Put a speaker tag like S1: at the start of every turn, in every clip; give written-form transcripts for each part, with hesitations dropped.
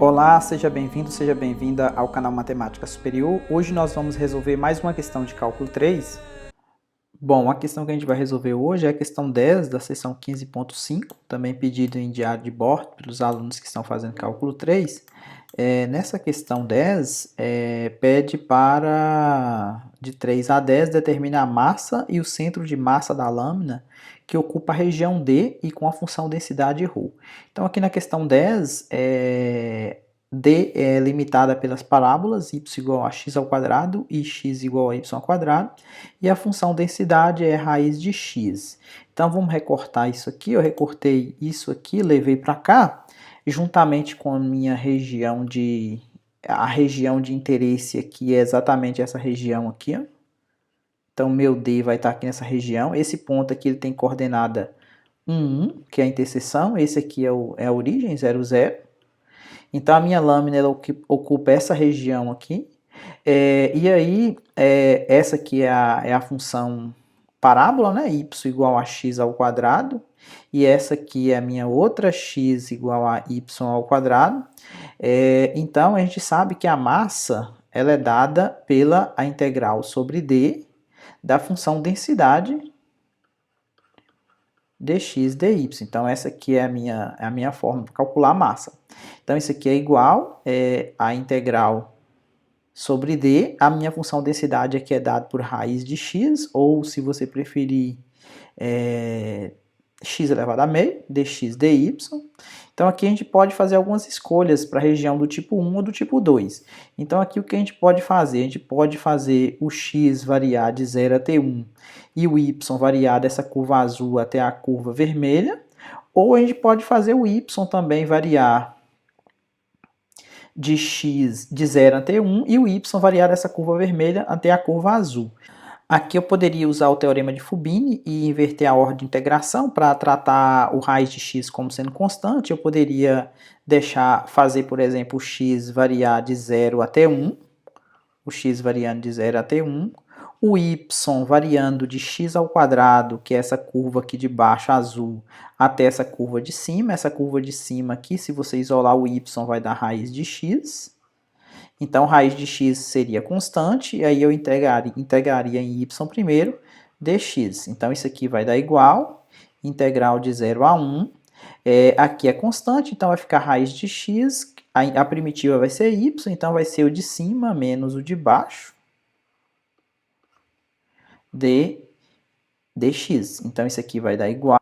S1: Olá, seja bem-vindo, seja bem-vinda ao canal Matemática Superior. Hoje nós vamos resolver mais uma questão de cálculo 3. Bom, a questão que a gente vai resolver hoje é a questão 10 da seção 15.5, também pedido em diário de bordo pelos alunos que estão fazendo cálculo 3. Nessa questão 10, pede para de 3 a 10 determine a massa e o centro de massa da lâmina que ocupa a região D e com a função densidade ρ. Então aqui na questão 10, D é limitada pelas parábolas y igual a x ao quadrado e x igual a y ao quadrado, e a função densidade é raiz de x. Então vamos recortar isso aqui, eu recortei isso aqui, levei para cá, juntamente com a minha região de... a região de interesse aqui é exatamente essa região aqui, ó. Então meu D vai estar aqui nessa região, esse ponto aqui ele tem coordenada 1, que é a interseção, esse aqui é a origem, 0, 0. Então, a minha lâmina ela ocupa essa região aqui. E aí, essa aqui é a função parábola, né? Y igual a x ao quadrado. E essa aqui é a minha outra x igual a y ao quadrado. Então, a gente sabe que a massa ela é dada pela a integral sobre d da função densidade dx dy. Então, essa aqui é a minha forma para calcular a massa. Então, isso aqui é igual a integral sobre d. A minha função densidade aqui é dada por raiz de x, ou se você preferir, x elevado a meio, dx dy. Então, aqui a gente pode fazer algumas escolhas para a região do tipo 1 ou do tipo 2. Então, aqui o que a gente pode fazer? A gente pode fazer o x variar de 0 até 1 e o y variar dessa curva azul até a curva vermelha, ou a gente pode fazer o y também variar de x de 0 até 1 e o y variar dessa curva vermelha até a curva azul. Aqui eu poderia usar o teorema de Fubini e inverter a ordem de integração para tratar o raiz de x como sendo constante. Eu poderia fazer, por exemplo, o x variar de 0 até 1, o x variando de 0 até 1, o y variando de x ao quadrado, que é essa curva aqui de baixo azul, até essa curva de cima. Essa curva de cima aqui, se você isolar o y, vai dar raiz de x. Então, raiz de x seria constante, e aí eu integraria em y primeiro, dx. Então, isso aqui vai dar igual, integral de 0 a 1. Aqui é constante, então vai ficar raiz de x, a primitiva vai ser y, então vai ser o de cima menos o de baixo, dx. Então, isso aqui vai dar igual.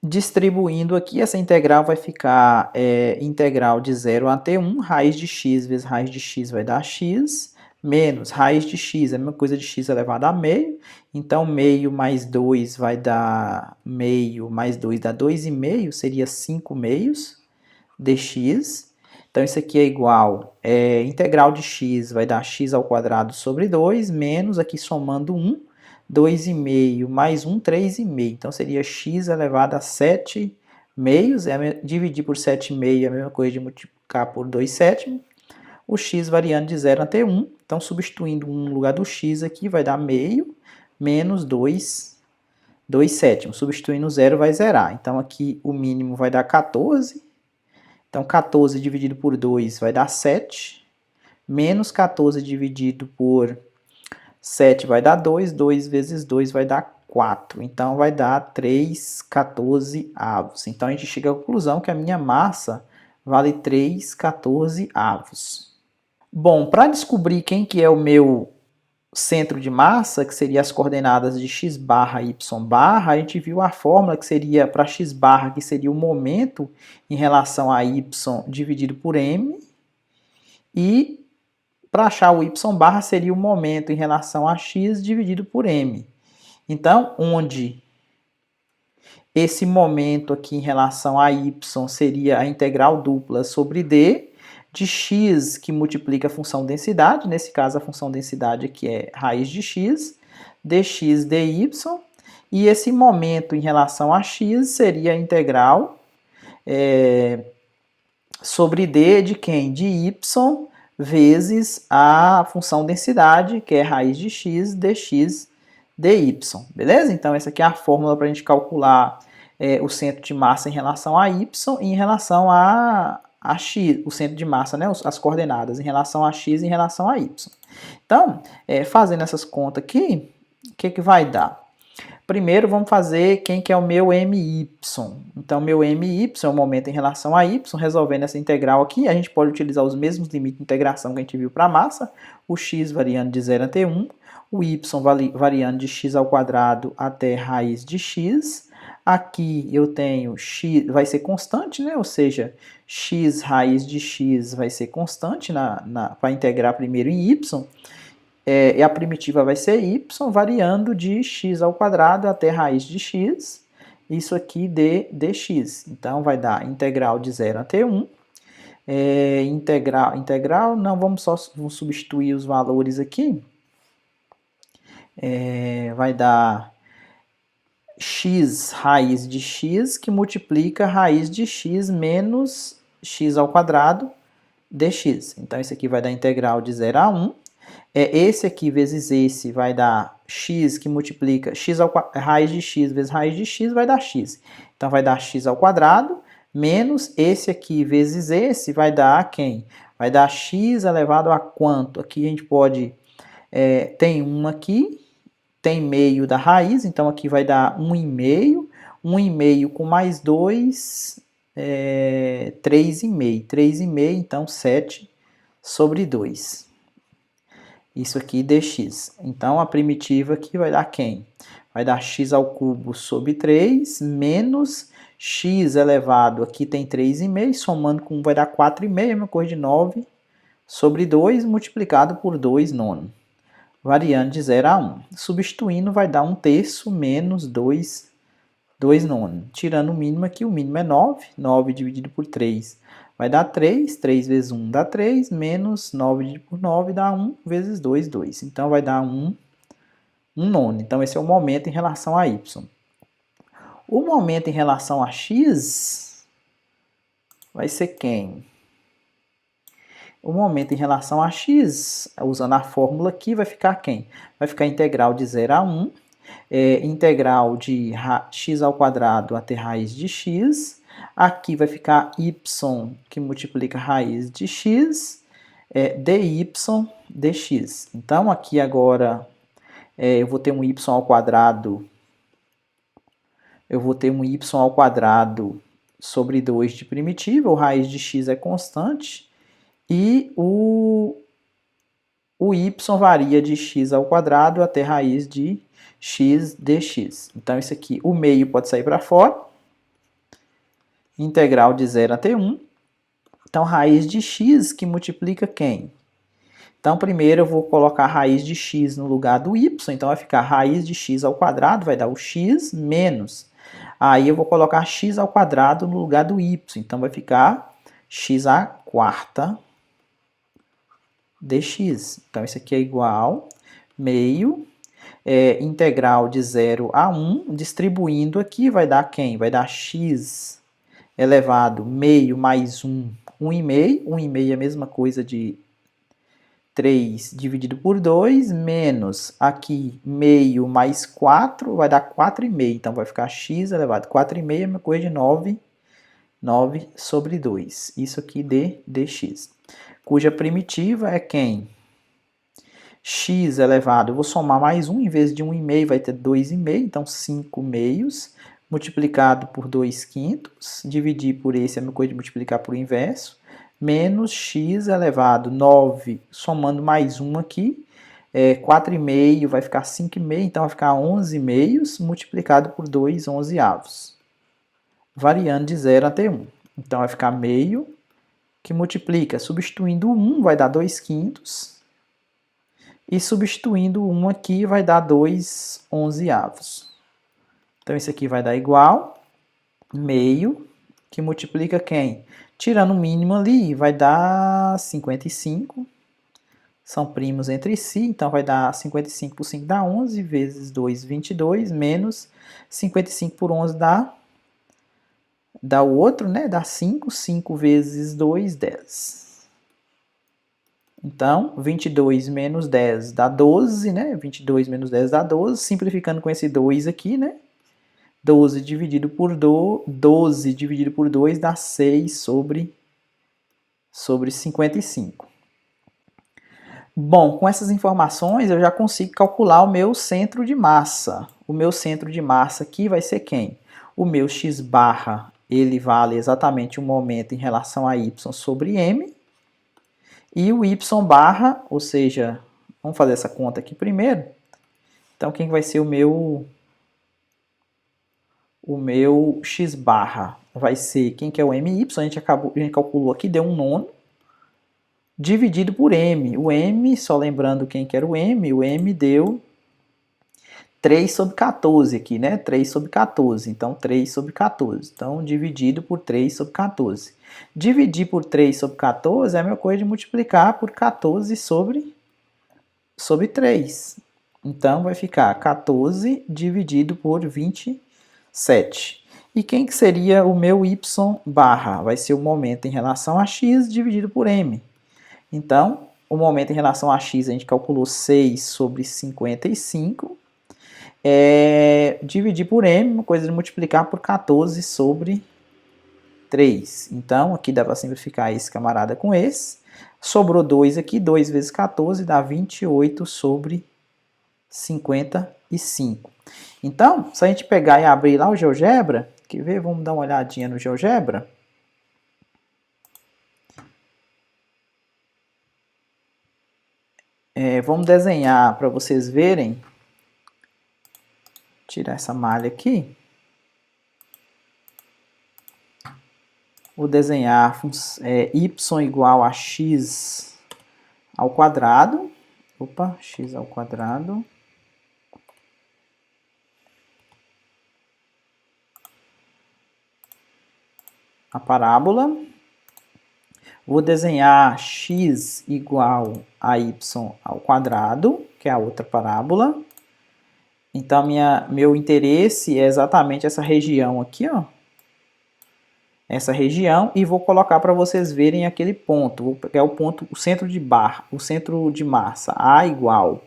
S1: Distribuindo aqui, essa integral vai ficar integral de 0 até 1, raiz de x vezes raiz de x vai dar x, menos raiz de x, é a mesma coisa de x elevado a meio, então meio mais 2 vai dar meio, mais 2 dá 2,5, seria 5 meios dx. Então isso aqui é igual, integral de x vai dar x ao quadrado sobre 2, menos aqui somando 1, 2,5 mais 1, 3,5. Então, seria x elevado a 7 meios. Dividir por 7 meios é a mesma coisa de multiplicar por 2 sétimos. O x variando de 0 até 1. Então, substituindo 1 no lugar do x aqui, vai dar meio menos 2 sétimos. Substituindo 0 vai zerar. Então, aqui o mínimo vai dar 14. Então, 14 dividido por 2 vai dar 7. Menos 14 dividido por 7 vai dar 2, 2 vezes 2 vai dar 4. Então, vai dar 3,14 avos. Então, a gente chega à conclusão que a minha massa vale 3,14 avos. Bom, para descobrir quem que é o meu centro de massa, que seria as coordenadas de x barra e y barra, a gente viu a fórmula que seria para x barra, que seria o momento em relação a y dividido por m, e para achar o y barra seria o momento em relação a x dividido por m. Então, onde esse momento aqui em relação a y seria a integral dupla sobre d, de x que multiplica a função densidade, nesse caso a função densidade aqui é raiz de x, dx dy, e esse momento em relação a x seria a integral sobre d de quem? De y vezes a função densidade, que é raiz de x, dx dy, beleza? Então, essa aqui é a fórmula para a gente calcular o centro de massa em relação a y e em relação a a x, o centro de massa, né, as coordenadas em relação a x e em relação a y. Então, fazendo essas contas aqui, o que vai dar? Primeiro, vamos fazer quem que é o meu MY. Então, meu MY é o momento em relação a y. Resolvendo essa integral aqui, a gente pode utilizar os mesmos limites de integração que a gente viu para a massa. O x variando de 0 até 1. O y variando de x ao quadrado até raiz de x. Aqui eu tenho x, vai ser constante, né? Ou seja, x raiz de x vai ser constante para integrar primeiro em y. E a primitiva vai ser y, variando de x ao quadrado até raiz de x, isso aqui de dx. Então, vai dar integral de 0 até 1. Integral, não, vamos substituir os valores aqui. Vai dar x raiz de x, que multiplica raiz de x menos x ao quadrado dx. Então, isso aqui vai dar integral de 0 a 1. Esse aqui vezes esse vai dar x, que multiplica raiz de x vezes raiz de x vai dar x. Então, vai dar x ao quadrado, menos esse aqui vezes esse vai dar quem? Vai dar x elevado a quanto? Aqui a gente pode... tem 1 aqui, tem meio da raiz, então aqui vai dar 1,5. 1,5 com mais 2, 3,5. 3,5, então 7 sobre 2. Isso aqui dx. Então, a primitiva aqui vai dar quem? Vai dar x ao cubo sobre 3, menos x elevado, aqui tem 3,5, somando com 1 vai dar 4,5, a mesma coisa de 9 sobre 2, multiplicado por 2 nono. Variando de 0 a 1. Substituindo, vai dar 1/3 menos 2 nono. Tirando o mínimo aqui, o mínimo é 9. 9 dividido por 3 vai dar 3. 3 vezes 1 dá 3, menos 9 dividido por 9 dá 1 vezes 2, 2. Então, vai dar 1 nono. Então, esse é o momento em relação a y. O momento em relação a x vai ser quem? O momento em relação a x, usando a fórmula aqui, vai ficar quem? Vai ficar integral de 0 a 1, integral de x ao quadrado até raiz de x. Aqui vai ficar y, que multiplica raiz de x, dy dx. Então, aqui agora, eu vou ter um y ao quadrado, sobre 2 de primitiva, o raiz de x é constante, e o y varia de x ao quadrado até raiz de x dx. Então, isso aqui, o meio pode sair para fora. Integral de 0 até 1. Então, raiz de x que multiplica quem? Então, primeiro eu vou colocar a raiz de x no lugar do y. Então, vai ficar raiz de x ao quadrado, vai dar o x menos. Aí, eu vou colocar x ao quadrado no lugar do y. Então, vai ficar x à quarta dx. Então, isso aqui é igual meio, integral de 0 a 1, distribuindo aqui, vai dar quem? Vai dar x elevado meio mais 1, 1,5. 1,5 é a mesma coisa de 3 dividido por 2, menos aqui meio mais 4, vai dar 4,5. Então, vai ficar x elevado a 4,5 é a mesma coisa de 9 sobre 2. Isso aqui dx. Cuja primitiva é quem? X elevado, eu vou somar mais 1, em vez de 1,5 vai ter 2,5, então 5 meios, multiplicado por 2 quintos, dividir por esse é a mesma coisa de multiplicar por inverso, menos x elevado 9, somando mais 1 aqui, 4,5 vai ficar 5,5, então vai ficar 11 meios, multiplicado por 2, 11avos, variando de 0 até 1. Então vai ficar meio, que multiplica, substituindo 1 vai dar 2 quintos, e substituindo 1 aqui vai dar 2 11avos. Então, isso aqui vai dar igual, meio, que multiplica quem? Tirando o mínimo ali, vai dar 55. São primos entre si, então vai dar 55 por 5 dá 11, vezes 2, 22, menos 55 por 11 dá o outro, né? Dá 5, 5 vezes 2, 10. Então, 22 menos 10 dá 12, né? 22 menos 10 dá 12, simplificando com esse 2 aqui, né? 12 dividido por 2 dá 6 sobre sobre 55. Bom, com essas informações eu já consigo calcular o meu centro de massa. O meu centro de massa aqui vai ser quem? O meu x barra, ele vale exatamente o momento em relação a y sobre m. E o y barra, ou seja, vamos fazer essa conta aqui primeiro. Então, quem vai ser o meu x barra? Vai ser quem que é o my, a gente calculou aqui, deu 1/9, dividido por m. O m, só lembrando quem que era o m deu 3 sobre 14 aqui, né? 3 sobre 14, então 3 sobre 14. Então, dividido por 3 sobre 14. Dividir por 3 sobre 14 é a mesma coisa de multiplicar por 14 sobre 3. Então, vai ficar 14 dividido por 27. E quem que seria o meu y barra? Vai ser o momento em relação a x dividido por m. Então, o momento em relação a x a gente calculou 6 sobre 55. Dividir por m, uma coisa de multiplicar por 14 sobre 3. Então, aqui dá para simplificar esse camarada com esse. Sobrou 2 aqui, 2 vezes 14 dá 28 sobre 55. Então, se a gente pegar e abrir lá o GeoGebra, quer ver? Vamos dar uma olhadinha no GeoGebra. Vamos desenhar para vocês verem. Tirar essa malha aqui. Vou desenhar y igual a x ao quadrado. Opa, x ao quadrado. A parábola. Vou desenhar x igual a y ao quadrado, que é a outra parábola. Então, meu interesse é exatamente essa região aqui, ó. Essa região, e vou colocar para vocês verem aquele ponto. Vou pegar o centro de barra, o centro de massa, A igual.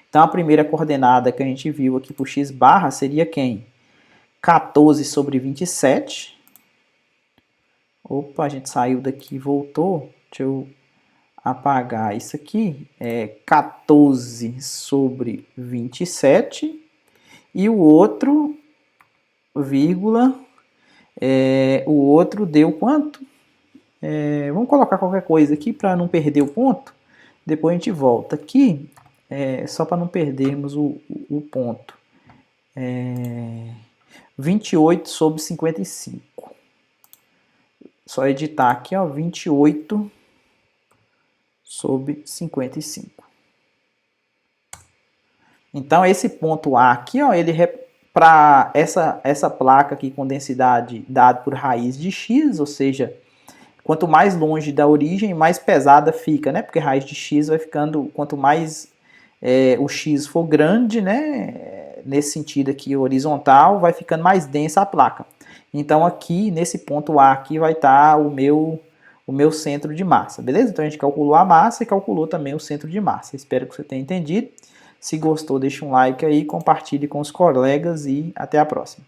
S1: Então, a primeira coordenada que a gente viu aqui para o x barra seria quem? 14 sobre 27. Opa, a gente saiu daqui e voltou. Deixa eu apagar isso aqui. 14 sobre 27. E o outro, vírgula, o outro deu quanto? Vamos colocar qualquer coisa aqui para não perder o ponto. Depois a gente volta aqui, só para não perdermos o ponto. 28 sobre 55. Só editar aqui, ó, 28 sobre 55. Então, esse ponto A aqui, ó, ele para essa placa aqui com densidade dada por raiz de x, ou seja, quanto mais longe da origem, mais pesada fica, né? Porque raiz de x vai ficando, quanto mais o x for grande, né? Nesse sentido aqui horizontal, vai ficando mais densa a placa. Então, aqui, nesse ponto A aqui, vai estar o meu centro de massa, beleza? Então, a gente calculou a massa e calculou também o centro de massa. Espero que você tenha entendido. Se gostou, deixa um like aí, compartilhe com os colegas e até a próxima.